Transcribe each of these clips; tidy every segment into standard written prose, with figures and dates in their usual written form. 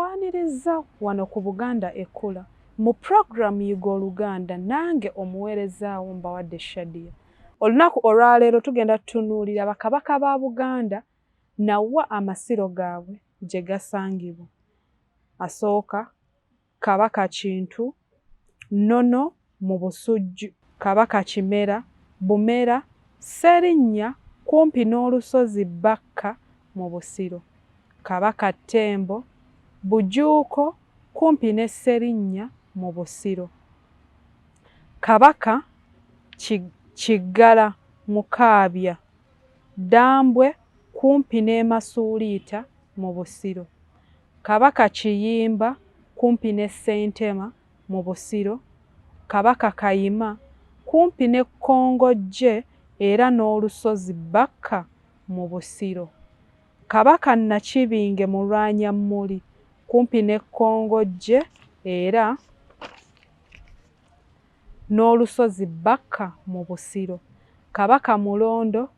nkwaniriza wano ku Buganda Ekkula mu program Yiga Oluganda nange omuweerezaawo Mbawadde Shadiah. Olunaku olwaleero tugenda tutunuulira bakabaka ba Buganda nawa amasiro gaabwe Gyegasangibwa. Asooka Kabaka Kintu Nnono mu Busujju, Kabaka Kimera Bumera Sserinnya kumpi n'olusozi Bakka mu Busiro, Kabaka Ttembo Bujuuko kumpi ne Sserinnya mu Busiro, Kabaka Kiggala Mukaabya Ddambwe kumpi ne Masuuliita mu Busiro, Kabaka Kiyimba kumpi ne Ssentema mu Busiro, Kabaka Kayima kumpi ne Kkongojje era n'olusozi Bakka mu Busiro, Kabaka Nakibinge Mulwanyammuli kumpi ne Kkongojje era n'olusozi Bakka mu Busiro, Kabaka Mulondo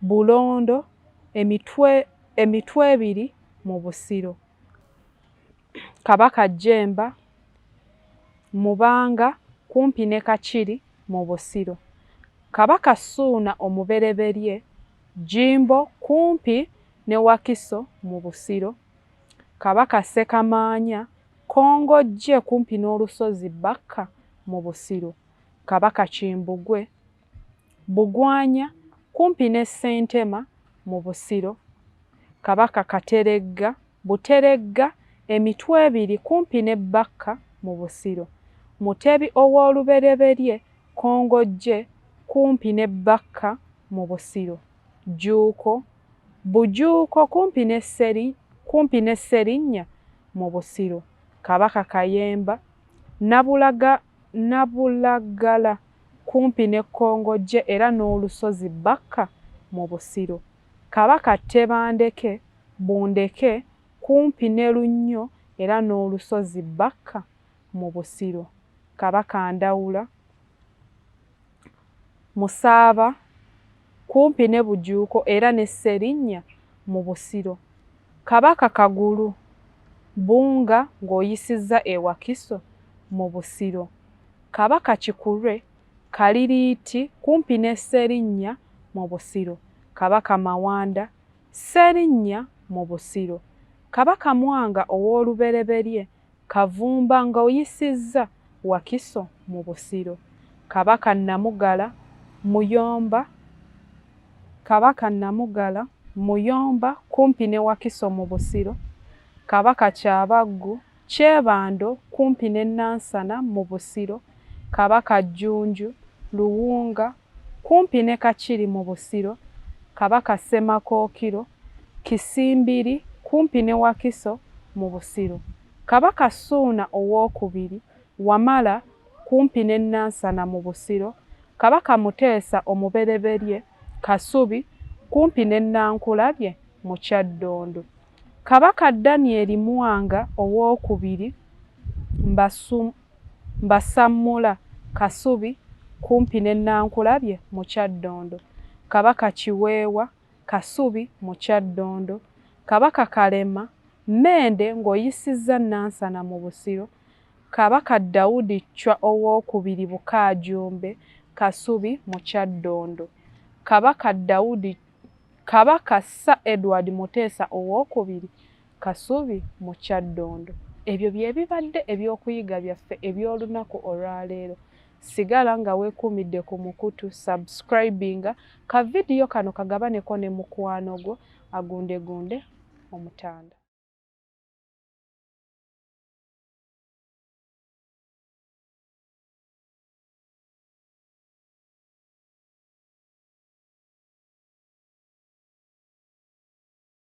Bulondo Emitwe ebiri mu Busiro, Kabaka Jjemba Mubanga kumpi ne Kakiri mu Busiro, Kabaka Ssuuna Omubereberye Jjimbo kumpi ne Wakiso mu Busiro, Kabaka Ssekamaanya Kkongojje kumpi n'olusozi Bakka mu Busiro, Kabaka Kimbugwe Bugwanya kumpi ne Ssentema mu Busiro, Kabaka Kateregga Buteregga Emitwe ebiri kumpi ne Bakka mu Busiro, Mutebi ow'Olubereberye Kkongojje kumpi ne Bakka mu Busiro, Jjuuko Bujuuko kumpi ne Sserinnya mu Busiro, Kabaka Kayemba Nabulagala kumpi ne Kkongojje era n'olusozi Bakka mu Busiro, Kabaka Tebandeke Bundeke kumpi ne Lunnyo era n'olusozi Bakka mu Busiro, Kabaka Ndawula Musaaba kumpi ne Bujuuko era ne Sserinnya mu Busiro, Kabaka Kagulu Bunga ng'oyisizza e Wakiso mu Busiro, Kabaka Kikulwe Kaliriiti kumpi ne Sserinnya mu Busiro, Kabaka Mawanda Sserinnya mu Busiro, Kabaka Mwanga ow'Olubereberye Kavumba ng'oyisizza Wakiso mu Busiro, Kabaka Namugala Muyomba kumpi ne Wakiso mu Busiro, Kabaka Kyabaggu Kyebando kumpi ne Nansana mu Busiro, Kabaka Jjunju Luwunga kumpi ne Kakiri mu Busiro, Kabaka Ssemakookiro Kisimbiri kumpi ne Wakiso mu Busiro, Kabaka Ssuuna owookubiri Wamala kumpi ne Nansana mu Busiro, Kabaka Muteesa Omubereberye Kasubi kumpi ne Nankulabye mu Kyaddondo, Kabaka Daniel Mwanga owookubiri Mbasammula Kasubi kumpi ne Nankulabye mu Kyaddondo, Kabaka Kiweewa Kasubi mu Kyaddondo, Kabaka Kalema Mmende ng'oyisizza Nansana mu Busiro, Kabaka Daudi Chwa owookubiri Bukaajumbe Kasubi mu Kyaddondo, Kabaka Sir Edward Muteesa owookubiri Kasubi mu Kyaddondo. Ebyo bye bibadde ebyokuyiga byaffe eby'olunaku olwaleero. Sigala nga weekuumidde ku mukutu, subscribinga ka vidiyo kano kagabaneko ne mukwano gwo agundegunde omutanda.